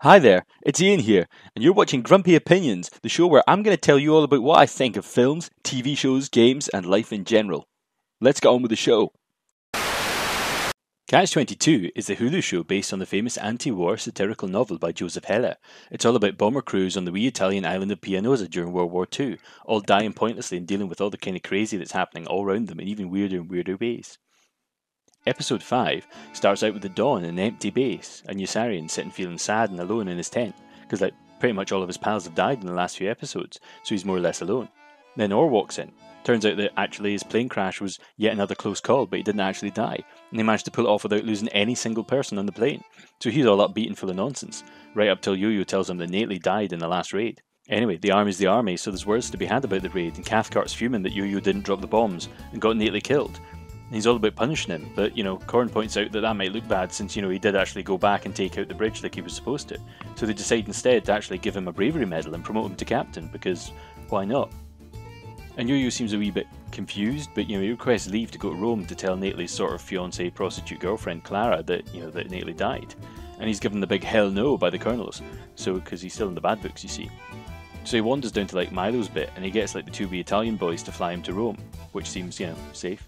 Hi there, it's Ian here, and you're watching Grumpy Opinions, the show where I'm going to tell you all about what I think of films, TV shows, games, and life in general. Let's get on with the show. Catch-22 is a Hulu show based on the famous anti-war satirical novel by Joseph Heller. It's all about bomber crews on the wee Italian island of Pianosa during World War II, all dying pointlessly and dealing with all the kind of crazy that's happening all around them in even weirder and weirder ways. Episode 5 starts out with the dawn in an empty base, and Yossarian sitting feeling sad and alone in his tent, because pretty much all of his pals have died in the last few episodes, so he's more or less alone. Then Orr walks in. Turns out that actually his plane crash was yet another close call, but he didn't actually die, and he managed to pull it off without losing any single person on the plane. So he's all upbeat and full of nonsense, right up till Yoyo tells him that Nately died in the last raid. Anyway, the army's the army, so there's words to be had about the raid, and Cathcart's fuming that Yoyo didn't drop the bombs and got Nately killed. He's all about punishing him, but, Corn points out that that might look bad since, he did actually go back and take out the bridge like he was supposed to. So they decide instead to actually give him a bravery medal and promote him to captain, because why not? And Yoyo seems a wee bit confused, but, he requests leave to go to Rome to tell Nately's sort of fiancée prostitute girlfriend, Clara, that, that Nately died. And he's given the big hell no by the colonels, because he's still in the bad books, you see. So he wanders down to, Milo's bit, and he gets, the two wee Italian boys to fly him to Rome, which seems, safe.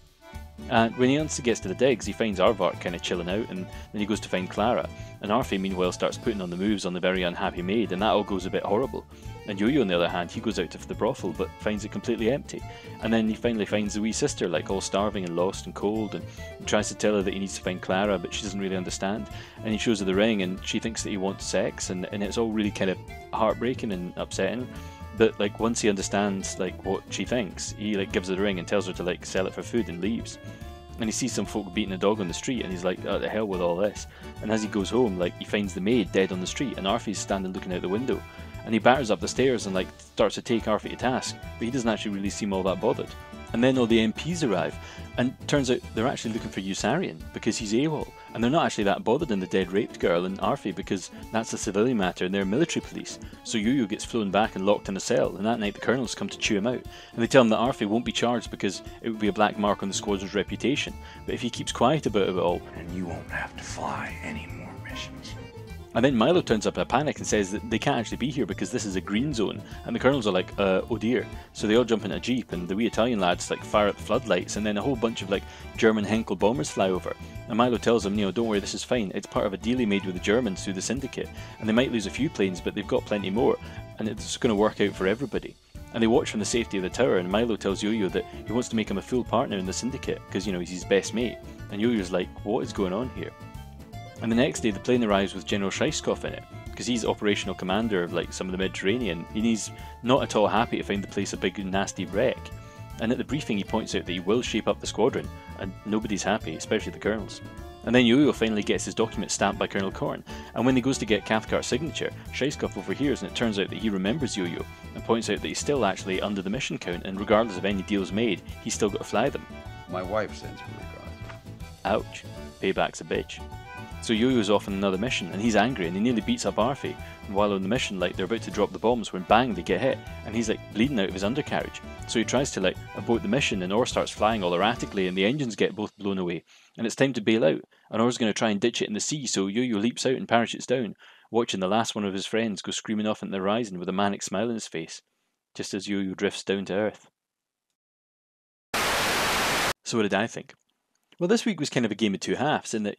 And when he gets to the digs, he finds Aardvark kind of chilling out, and then he goes to find Clara. And Arfie, meanwhile, starts putting on the moves on the very unhappy maid, and that all goes a bit horrible. And Yoyo, on the other hand, he goes out to the brothel, but finds it completely empty. And then he finally finds the wee sister, all starving and lost and cold, and he tries to tell her that he needs to find Clara, but she doesn't really understand. And he shows her the ring, and she thinks that he wants sex, and it's all really kind of heartbreaking and upsetting. But once he understands what she thinks, he gives her the ring and tells her to sell it for food and leaves. And he sees some folk beating a dog on the street, and he's like, "Oh, the hell with all this." And as he goes home, he finds the maid dead on the street, and Arfie's standing looking out the window. And he batters up the stairs and starts to take Arfie to task, but he doesn't actually really seem all that bothered. And then all the MPs arrive, and turns out they're actually looking for Yossarian because he's AWOL, and they're not actually that bothered in the dead raped girl and Arfie because that's a civilian matter and they're military police. So Yoyo gets flown back and locked in a cell, and that night the colonels come to chew him out, and they tell him that Arfie won't be charged because it would be a black mark on the squadron's reputation, but if he keeps quiet about it all, and you won't have to fly any more missions. And then Milo turns up in a panic and says that they can't actually be here because this is a green zone. And the colonels are like, oh dear. So they all jump in a jeep, and the wee Italian lads fire at the floodlights, and then a whole bunch of German Henkel bombers fly over. And Milo tells them, don't worry, this is fine. It's part of a deal he made with the Germans through the syndicate. And they might lose a few planes, but they've got plenty more. And it's going to work out for everybody. And they watch from the safety of the tower, and Milo tells Yoyo that he wants to make him a full partner in the syndicate because, he's his best mate. And Yoyo's like, what is going on here? And the next day the plane arrives with General Shreiskov in it, because he's operational commander of some of the Mediterranean, and he's not at all happy to find the place a big nasty wreck. And at the briefing he points out that he will shape up the squadron, and nobody's happy, especially the colonels. And then Yoyo finally gets his document stamped by Colonel Korn, and when he goes to get Cathcart's signature, Shreiskov overhears, and it turns out that he remembers Yoyo, and points out that he's still actually under the mission count, and regardless of any deals made, he's still got to fly them. My wife sends her regards. Ouch. Payback's a bitch. So Yoyo's off on another mission, and he's angry, and he nearly beats up Arfie. And while on the mission, they're about to drop the bombs when bang, they get hit, and he's bleeding out of his undercarriage. So he tries to abort the mission, and Orr starts flying all erratically, and the engines get both blown away. And it's time to bail out, and Orr's going to try and ditch it in the sea, so Yoyo leaps out and parachutes down, watching the last one of his friends go screaming off into the horizon with a manic smile on his face, just as Yoyo drifts down to Earth. So what did I think? Well, this week was kind of a game of two halves, in that,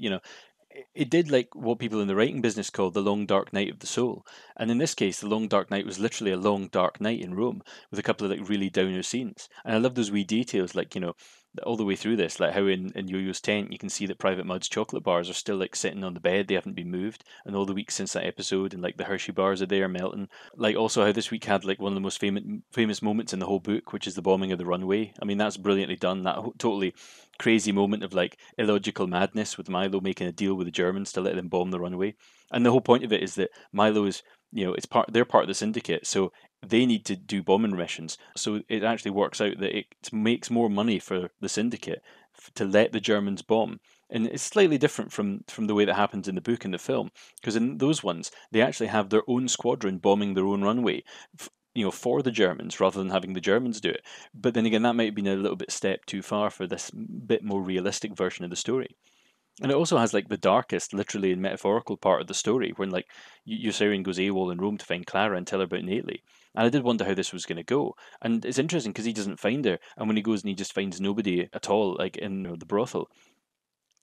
it did what people in the writing business call the long dark night of the soul. And in this case, the long dark night was literally a long dark night in Rome with a couple of really downer scenes. And I love those wee details, all the way through this, how in Yoyo's tent you can see that Private Mud's chocolate bars are still sitting on the bed, they haven't been moved, and all the weeks since that episode, and the Hershey bars are there melting. Also how this week had one of the most famous moments in the whole book, which is the bombing of the runway. I mean, that's brilliantly done. That totally crazy moment of illogical madness with Milo making a deal with the Germans to let them bomb the runway. And the whole point of it is that Milo is, they're part of the syndicate, so they need to do bombing missions. So it actually works out that it makes more money for the syndicate to let the Germans bomb. And it's slightly different from the way that happens in the book and the film, because in those ones they actually have their own squadron bombing their own runway, for the Germans rather than having the Germans do it. But then again, that might have been a little bit step too far for this bit more realistic version of the story. And it also has like the darkest, literally and metaphorical part of the story, when like Yossarian goes AWOL in Rome to find Clara and tell her about Nately. And I did wonder how this was going to go. And it's interesting because he doesn't find her, and when he goes and he just finds nobody at all, like in the brothel.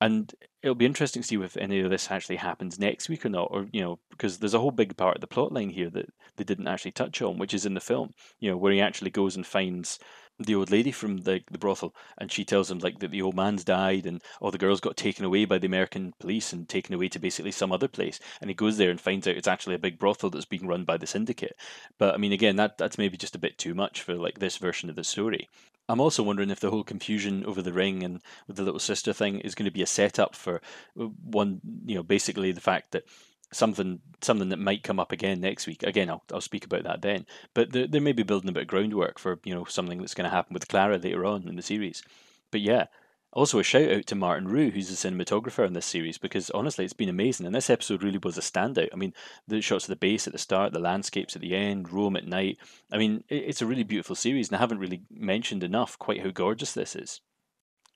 And it'll be interesting to see if any of this actually happens next week or not, or because there's a whole big part of the plot line here that they didn't actually touch on, which is in the film. Where he actually goes and finds the old lady from the brothel, and she tells him like that the old man's died, and all the girls got taken away by the American police and taken away to basically some other place. And he goes there and finds out it's actually a big brothel that's being run by the syndicate. But I mean, again, that's maybe just a bit too much for like this version of the story. I'm also wondering if the whole confusion over the ring and with the little sister thing is going to be a setup for one, basically the fact that something that might come up again next week. Again, I'll speak about that then. But they may be building a bit of groundwork for something that's going to happen with Clara later on in the series. But yeah, also a shout out to Martin Rue, who's the cinematographer in this series, because honestly, it's been amazing. And this episode really was a standout. I mean, the shots of the base at the start, the landscapes at the end, Rome at night. I mean, it's a really beautiful series, and I haven't really mentioned enough quite how gorgeous this is.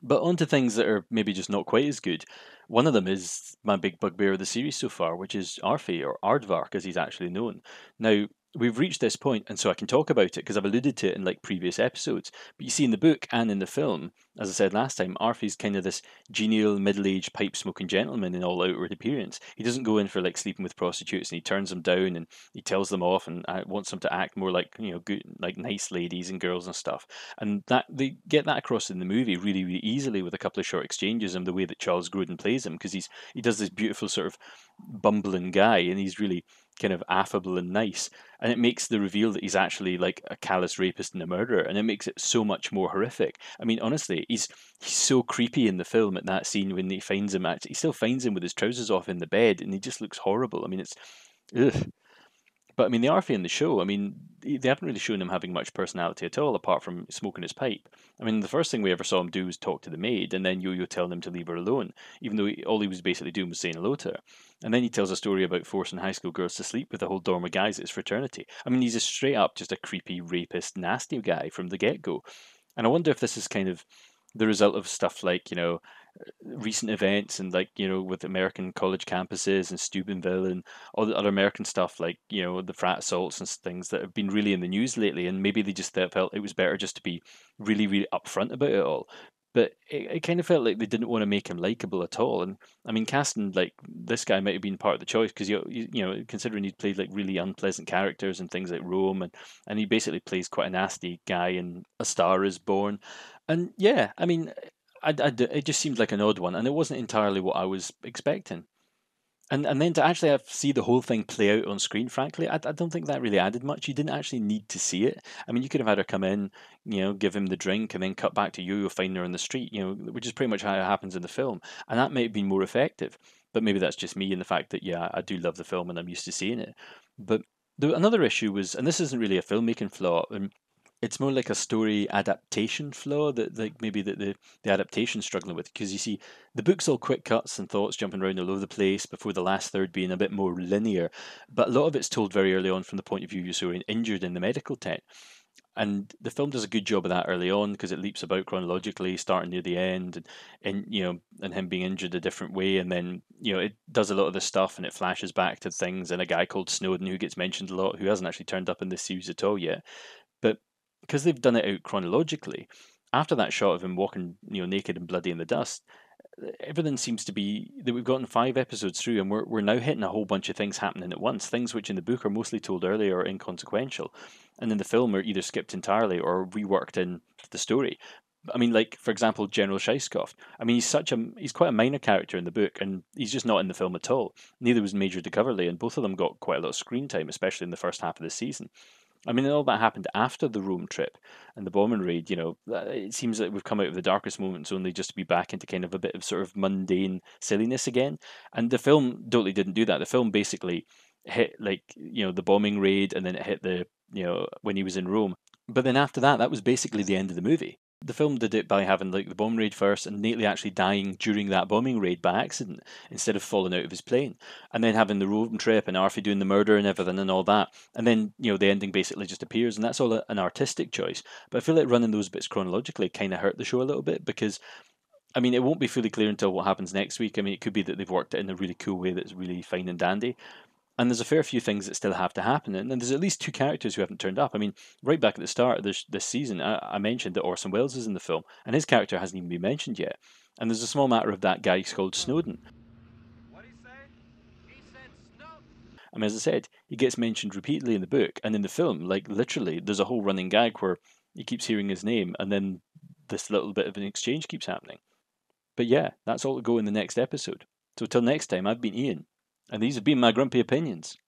But on to things that are maybe just not quite as good. One of them is my big bugbear of the series so far, which is Arfi, or Aardvark as he's actually known. Now, we've reached this point, and so I can talk about it because I've alluded to it in like previous episodes. But you see in the book and in the film, as I said last time, Arfi's kind of this genial, middle-aged, pipe-smoking gentleman in all outward appearance. He doesn't go in for like sleeping with prostitutes, and he turns them down, and he tells them off, and wants them to act more like good, like nice ladies and girls and stuff. And that they get that across in the movie really, really easily with a couple of short exchanges and the way that Charles Grodin plays him, because he does this beautiful sort of bumbling guy, and he's really kind of affable and nice, and it makes the reveal that he's actually like a callous rapist and a murderer, and it makes it so much more horrific. I mean, honestly, he's so creepy in the film at that scene when he finds him. Actually, he still finds him with his trousers off in the bed, and he just looks horrible. I mean, it's ugh. But I mean, the Arthur in the show, I mean, they haven't really shown him having much personality at all, apart from smoking his pipe. I mean, the first thing we ever saw him do was talk to the maid, and then Yo-Yo telling him to leave her alone, even though all he was basically doing was saying hello to her. And then he tells a story about forcing high school girls to sleep with a whole dorm of guys at his fraternity. I mean, he's a straight up just a creepy, rapist, nasty guy from the get go. And I wonder if this is kind of the result of stuff like, recent events and like with American college campuses and Steubenville and all the other American stuff like the frat assaults and things that have been really in the news lately, and maybe they just felt it was better just to be really really upfront about it all. But it kind of felt like they didn't want to make him likable at all. And I mean, casting like this guy might have been part of the choice because considering he'd played like really unpleasant characters and things like Rome, and he basically plays quite a nasty guy in A Star Is Born. And yeah, I mean, it just seemed like an odd one, and it wasn't entirely what I was expecting. And then to actually see the whole thing play out on screen, frankly, I don't think that really added much. You didn't actually need to see it. I mean, you could have had her come in, give him the drink, and then cut back to Yo-Yo finding her on the street, which is pretty much how it happens in the film, and that might have been more effective. But maybe that's just me and the fact that yeah, I do love the film and I'm used to seeing it. But another issue was, and this isn't really a filmmaking flaw, it's more like a story adaptation flaw that like maybe the adaptation's struggling with, because you see the book's all quick cuts and thoughts jumping around all over the place before the last third being a bit more linear, but a lot of it's told very early on from the point of view of Yusorian injured in the medical tent. And the film does a good job of that early on because it leaps about chronologically, starting near the end, and him being injured a different way, and then it does a lot of the stuff and it flashes back to things and a guy called Snowden who gets mentioned a lot, who hasn't actually turned up in this series at all yet. But because they've done it out chronologically, after that shot of him walking, naked and bloody in the dust, everything seems to be that we've gotten 5 episodes through, and we're now hitting a whole bunch of things happening at once. Things which in the book are mostly told earlier or inconsequential, and in the film are either skipped entirely or reworked into the story. I mean, like for example, General Scheisskopf. I mean, he's quite a minor character in the book, and he's just not in the film at all. Neither was Major de Coverley, and both of them got quite a lot of screen time, especially in the first half of the season. I mean, all that happened after the Rome trip and the bombing raid. It seems like we've come out of the darkest moments only just to be back into kind of a bit of sort of mundane silliness again. And the film totally didn't do that. The film basically hit like the bombing raid, and then it hit the when he was in Rome. But then after that, that was basically the end of the movie. The film did it by having like the bomb raid first and Nately actually dying during that bombing raid by accident instead of falling out of his plane, and then having the Rome trip and Arfie doing the murder and everything and all that, and then the ending basically just appears, and that's all an artistic choice. But I feel like running those bits chronologically kind of hurt the show a little bit because I mean, it won't be fully clear until what happens next week. I mean, it could be that they've worked it in a really cool way that's really fine and dandy. And there's a fair few things that still have to happen. And there's at least 2 characters who haven't turned up. I mean, right back at the start of this season, I mentioned that Orson Welles is in the film, and his character hasn't even been mentioned yet. And there's a small matter of that guy called Snowden. What'd he say? He said Snowden. I mean, as I said, he gets mentioned repeatedly in the book, and in the film, like literally, there's a whole running gag where he keeps hearing his name, and then this little bit of an exchange keeps happening. But yeah, that's all to go in the next episode. So till next time, I've been Ian, and these have been my grumpy opinions.